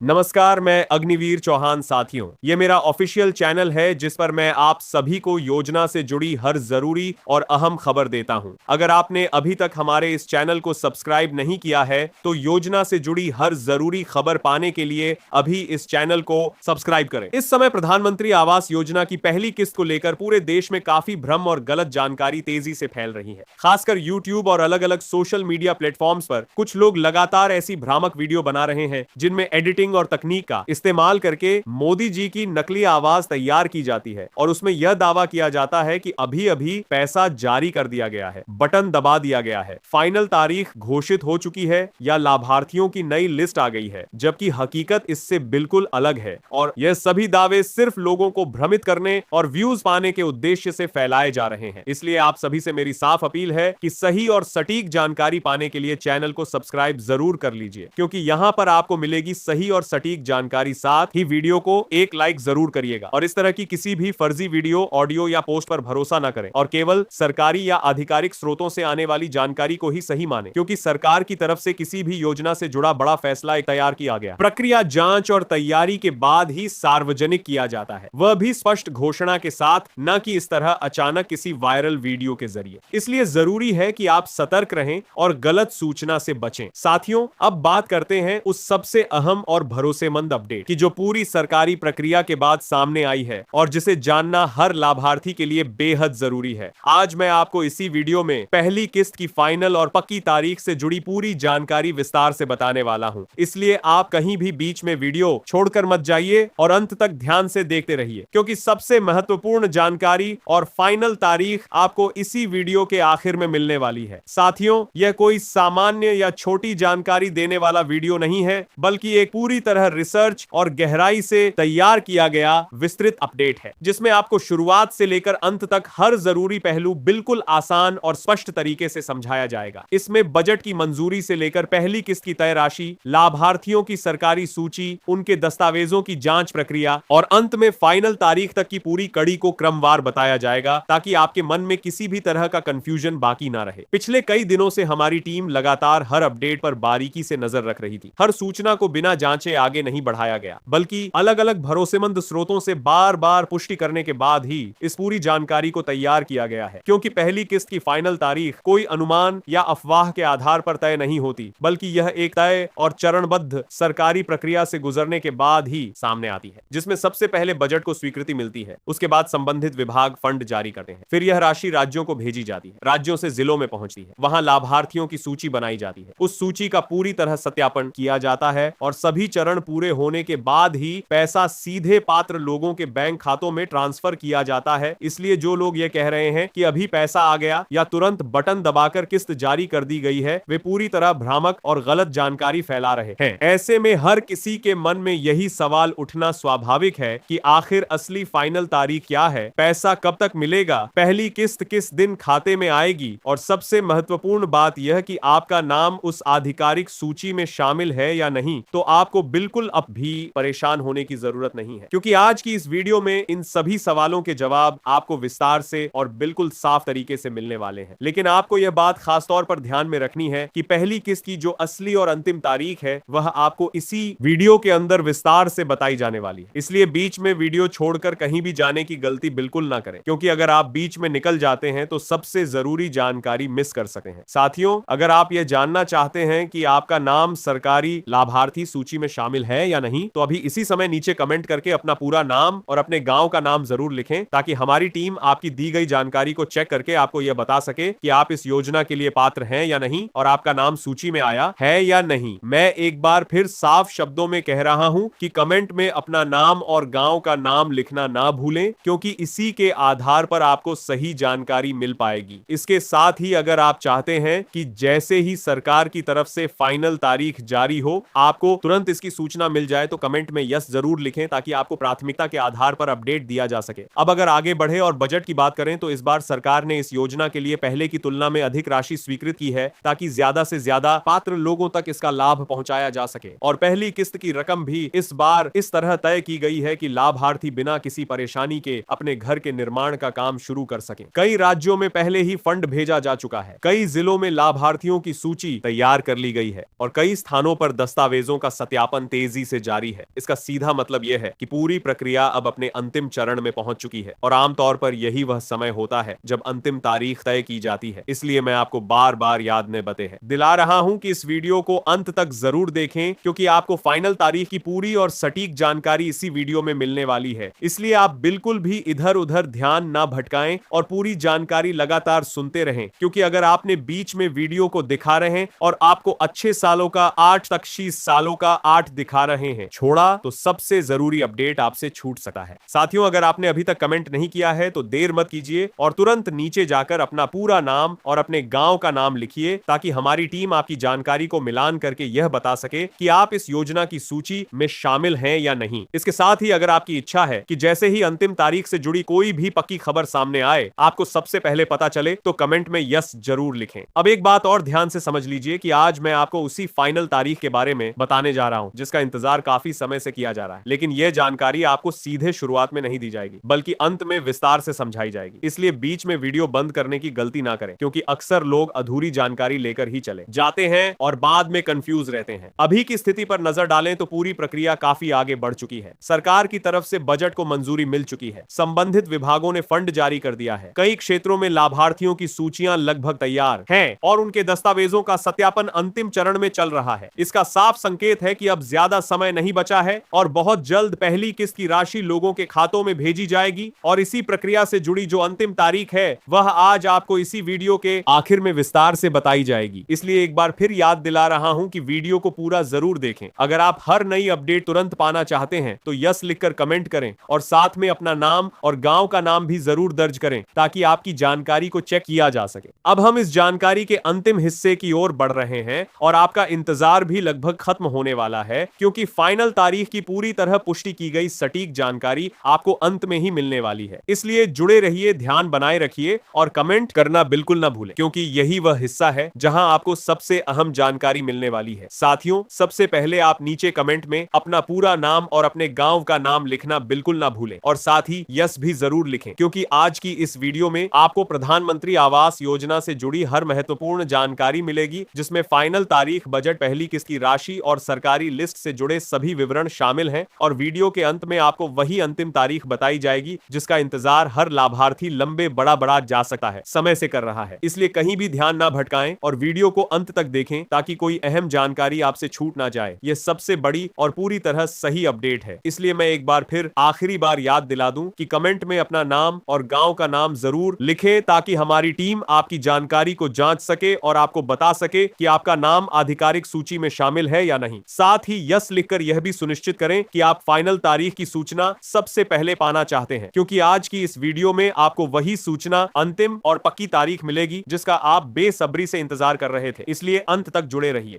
नमस्कार, मैं अग्निवीर चौहान। साथियों, ये मेरा ऑफिशियल चैनल है जिस पर मैं आप सभी को योजना से जुड़ी हर जरूरी और अहम खबर देता हूं। अगर आपने अभी तक हमारे इस चैनल को सब्सक्राइब नहीं किया है तो योजना से जुड़ी हर जरूरी खबर पाने के लिए अभी इस चैनल को सब्सक्राइब करें। इस समय प्रधानमंत्री आवास योजना की पहली किस्त को लेकर पूरे देश में काफी भ्रम और गलत जानकारी तेजी से फैल रही है। खासकर यूट्यूब और अलग अलग सोशल मीडिया प्लेटफॉर्म्स पर कुछ लोग लगातार ऐसी भ्रामक वीडियो बना रहे हैं जिनमें एडिटिंग और तकनीक का इस्तेमाल करके मोदी जी की नकली आवाज तैयार की जाती है और उसमें यह दावा किया जाता है कि अभी अभी पैसा जारी कर दिया गया है, बटन दबा दिया गया है, फाइनल तारीख घोषित हो चुकी है या लाभार्थियों की नई लिस्ट आ गई है, जबकि हकीकत इससे बिल्कुल अलग है और यह सभी दावे सिर्फ लोगों को भ्रमित करने और व्यूज पाने के उद्देश्य से फैलाए जा रहे हैं। इसलिए आप सभी से मेरी साफ अपील है कि सही और सटीक जानकारी पाने के लिए चैनल को सब्सक्राइब जरूर कर लीजिए, क्योंकि यहां पर आपको मिलेगी सही और सटीक जानकारी। साथ ही वीडियो को एक लाइक जरूर करिएगा और इस तरह की किसी भी फर्जी वीडियो, ऑडियो या पोस्ट पर भरोसा न करें और केवल सरकारी या आधिकारिक स्रोतों से आने वाली जानकारी को ही सही माने, क्योंकि सरकार की तरफ से किसी भी योजना से जुड़ा बड़ा फैसला तैयार किया गया, प्रक्रिया जांच और तैयारी के बाद ही सार्वजनिक किया जाता है, वह भी स्पष्ट घोषणा के साथ, न कि इस तरह अचानक किसी वायरल वीडियो के जरिए। इसलिए जरूरी है कि आप सतर्क रहें और गलत सूचना से बचें। साथियों, अब बात करते हैं उस सबसे अहम और भरोसेमंद अपडेट की जो पूरी सरकारी प्रक्रिया के बाद सामने आई है और जिसे जानना हर लाभार्थी के लिए बेहद जरूरी है। आज मैं आपको इसी वीडियो में पहली किस्त की फाइनल और पक्की तारीख से जुड़ी पूरी जानकारी विस्तार से बताने वाला हूं, इसलिए आप कहीं भी बीच में वीडियो छोड़कर मत जाइए और अंत तक ध्यान से देखते रहिए, क्योंकि सबसे महत्वपूर्ण जानकारी और फाइनल तारीख आपको इसी वीडियो के आखिर में मिलने वाली है। साथियों, यह कोई सामान्य या छोटी जानकारी देने वाला वीडियो नहीं है, बल्कि एक पूरी तरह रिसर्च और गहराई से तैयार किया गया विस्तृत अपडेट है, जिसमें आपको शुरुआत से लेकर अंत तक हर जरूरी पहलू बिल्कुल आसान और स्पष्ट तरीके से समझाया जाएगा। इसमें बजट की मंजूरी से लेकर पहली किस्त की तय राशि, लाभार्थियों की सरकारी सूची, उनके दस्तावेजों की जांच प्रक्रिया और अंत में फाइनल तारीख तक की पूरी कड़ी को क्रमवार बताया जाएगा, ताकि आपके मन में किसी भी तरह का कंफ्यूजन बाकी ना रहे। पिछले कई दिनों से हमारी टीम लगातार हर अपडेट पर बारीकी से नजर रख रही थी। हर सूचना को बिना जांचे आगे नहीं बढ़ाया गया, बल्कि अलग अलग भरोसेमंद स्रोतों से बार बार पुष्टि करने के बाद ही इस पूरी जानकारी को तैयार किया गया है। क्योंकि पहली किस्त की फाइनल तारीख कोई अनुमान या अफवाह के आधार पर तय नहीं होती, बल्कि यह एक तय और चरणबद्ध सरकारी प्रक्रिया से गुजरने के बाद ही सामने आती है, जिसमें सबसे पहले बजट को स्वीकृति मिलती है, उसके बाद संबंधित विभाग फंड जारी करते हैं, फिर यह राशि राज्यों को भेजी जाती है, राज्यों से जिलों में पहुंचती है, वहां लाभार्थियों की सूची बनाई जाती है, उस सूची का पूरी तरह सत्यापन किया जाता है और सभी चरण पूरे होने के बाद ही पैसा सीधे पात्र लोगों के बैंक खातों में ट्रांसफर किया जाता है। इसलिए जो लोग ये कह रहे हैं कि अभी पैसा आ गया या तुरंत बटन दबाकर किस्त जारी कर दी गई है, वे पूरी तरह भ्रामक और गलत जानकारी फैला रहे हैं। ऐसे में हर किसी के मन में यही सवाल उठना स्वाभाविक है कि आखिर असली फाइनल तारीख क्या है, पैसा कब तक मिलेगा, पहली किस्त किस दिन खाते में आएगी और सबसे महत्वपूर्ण बात यह कि आपका नाम उस आधिकारिक सूची में शामिल है या नहीं। तो आपको बिल्कुल अब भी परेशान होने की जरूरत नहीं है, क्योंकि आज की इस वीडियो में इन सभी सवालों के जवाब आपको विस्तार से और बिल्कुल साफ तरीके से मिलने वाले हैं। लेकिन आपको यह बात खास तौर पर ध्यान में रखनी है कि पहली किस्त की जो असली और अंतिम तारीख है वह आपको इसी वीडियो के अंदर विस्तार से बताई जाने वाली है। इसलिए बीच में वीडियो छोड़कर कहीं भी जाने की गलती बिल्कुल ना करें, क्योंकि अगर आप बीच में निकल जाते हैं तो सबसे जरूरी जानकारी मिस कर सकते हैं। साथियों, अगर आप यह जानना चाहते हैं कि आपका नाम सरकारी लाभार्थी सूची में शामिल है या नहीं, तो अभी इसी समय नीचे कमेंट करके अपना पूरा नाम और अपने गांव का नाम जरूर लिखें, ताकि हमारी टीम आपकी दी गई जानकारी को चेक करके आपको यह बता सके कि आप इस योजना के लिए पात्र हैं या नहीं और आपका नाम सूची में आया है या नहीं। मैं एक बार फिर साफ शब्दों में कह रहा हूं कि कमेंट में अपना नाम और गांव का नाम लिखना ना भूलें, क्योंकि इसी के आधार पर आपको सही जानकारी मिल पाएगी। इसके साथ ही अगर आप चाहते हैं कि जैसे ही सरकार की तरफ से फाइनल तारीख जारी हो आपको तुरंत इसकी सूचना मिल जाए, तो कमेंट में यस जरूर लिखें, ताकि आपको प्राथमिकता के आधार पर अपडेट दिया जा सके। अब अगर आगे बढ़े और बजट की बात करें, तो इस बार सरकार ने इस योजना के लिए पहले की तुलना में अधिक राशि स्वीकृत की है, ताकि ज्यादा से ज्यादा पात्र लोगों तक इसका लाभ पहुंचाया जा सके। और पहली किस्त की रकम भी इस बार इस तरह तय की गई है कि लाभार्थी बिना किसी परेशानी के अपने घर के निर्माण का काम शुरू कर सके। कई राज्यों में पहले ही फंड भेजा जा चुका है, कई जिलों में लाभार्थियों की सूची तैयार कर ली गई है और कई स्थानों पर दस्तावेजों का सत्यापन सत्यापन तेजी से जारी है। इसका सीधा मतलब यह है कि पूरी प्रक्रिया अब अपने अंतिम चरण में पहुंच चुकी है और आमतौर पर यही वह समय होता है जब अंतिम तारीख तय की जाती है। इसलिए मैं आपको बार बार याद दिला रहा हूं कि इस वीडियो को अंत तक जरूर देखें, क्योंकि आपको फाइनल तारीख की पूरी और सटीक जानकारी इसी वीडियो में मिलने वाली है। इसलिए आप बिल्कुल भी इधर उधर ध्यान ना भटकाएं और पूरी जानकारी लगातार सुनते रहें, क्योंकि अगर आपने बीच में वीडियो को दिखा रहे हैं और आपको अच्छे सालों का 8 तक्षी सालों का 8 दिखा रहे हैं छोड़ा, तो सबसे जरूरी अपडेट आपसे छूट सकता है। साथियों, अगर आपने अभी तक कमेंट नहीं किया है तो देर मत कीजिए और तुरंत नीचे जाकर अपना पूरा नाम और अपने गांव का नाम लिखिए, ताकि हमारी टीम आपकी जानकारी को मिलान करके यह बता सके कि आप इस योजना की सूची में शामिल हैं या नहीं। इसके साथ ही अगर आपकी इच्छा है कि जैसे ही अंतिम तारीख से जुड़ी कोई भी पक्की खबर सामने आए आपको सबसे पहले पता चले, तो कमेंट में यस जरूर लिखें। अब एक बात और ध्यान से समझ लीजिए कि आज मैं आपको उसी फाइनल तारीख के बारे में बताने जा रहा हूं जिसका इंतजार काफी समय से किया जा रहा है, लेकिन यह जानकारी आपको सीधे शुरुआत में नहीं दी जाएगी बल्कि अंत में विस्तार से समझाई जाएगी। इसलिए बीच में वीडियो बंद करने की गलती ना करें, क्योंकि अक्सर लोग अधूरी जानकारी लेकर ही चले जाते हैं और बाद में कंफ्यूज रहते हैं। अभी की स्थिति पर नजर डालें तो पूरी प्रक्रिया काफी आगे बढ़ चुकी है। सरकार की तरफ से बजट को मंजूरी मिल चुकी है, संबंधित विभागों ने फंड जारी कर दिया है, कई क्षेत्रों में लाभार्थियों की सूचियां लगभग तैयार हैं और उनके दस्तावेजों का सत्यापन अंतिम चरण में चल रहा है। इसका साफ संकेत है कि अब ज्यादा समय नहीं बचा है और बहुत जल्द पहली किस्त की राशि लोगों के खातों में भेजी जाएगी। और इसी प्रक्रिया से जुड़ी जो अंतिम तारीख है वह आज आपको इसी वीडियो के आखिर में विस्तार से बताई जाएगी। इसलिए एक बार फिर याद दिला रहा हूं कि वीडियो को पूरा जरूर देखें। अगर आप हर नई अपडेट तुरंत पाना चाहते हैं तो यस लिखकर कमेंट करें और साथ में अपना नाम और गांव का नाम भी जरूर दर्ज करें, ताकि आपकी जानकारी को चेक किया जा सके। अब हम इस जानकारी के अंतिम हिस्से की ओर बढ़ रहे हैं और आपका इंतजार भी लगभग खत्म होने वाला है, क्योंकि फाइनल तारीख की पूरी तरह पुष्टि की गई सटीक जानकारी आपको अंत में ही मिलने वाली है। इसलिए जुड़े रहिए, ध्यान बनाए रखिए और कमेंट करना बिल्कुल ना भूलें, क्योंकि यही वह हिस्सा है जहां आपको सबसे अहम जानकारी मिलने वाली है। साथियों, सबसे पहले आप नीचे कमेंट में अपना पूरा नाम और अपने गांव का नाम लिखना बिल्कुल ना भूलें और साथ ही यस भी जरूर लिखें, क्योंकि आज की इस वीडियो में आपको प्रधानमंत्री आवास योजना से जुड़ी हर महत्वपूर्ण जानकारी मिलेगी, जिसमें फाइनल तारीख, बजट, पहली किस्त की राशि और सरकारी लिस्ट से जुड़े सभी विवरण शामिल हैं। और वीडियो के अंत में आपको वही अंतिम तारीख बताई जाएगी जिसका इंतजार हर लाभार्थी लंबे बड़ा जा सकता है, समय से कर रहा है। इसलिए कहीं भी ध्यान ना भटकाएं और वीडियो को अंत तक देखें, ताकि कोई अहम जानकारी आपसे छूट ना जाए। यह सबसे बड़ी और पूरी तरह सही अपडेट है। इसलिए मैं एक बार फिर आखिरी बार याद दिला दूं कि कमेंट में अपना नाम और गांव का नाम जरूर लिखें, ताकि हमारी टीम आपकी जानकारी को जांच सके और आपको बता सके कि आपका नाम आधिकारिक सूची में शामिल है या नहीं। साथ ही यस लिखकर यह भी सुनिश्चित करें कि आप फाइनल तारीख की सूचना सबसे पहले पाना चाहते हैं, क्योंकि आज की इस वीडियो में आपको वही सूचना, अंतिम और पक्की तारीख मिलेगी जिसका आप बेसब्री से इंतजार कर रहे थे। इसलिए अंत तक जुड़े रहिए।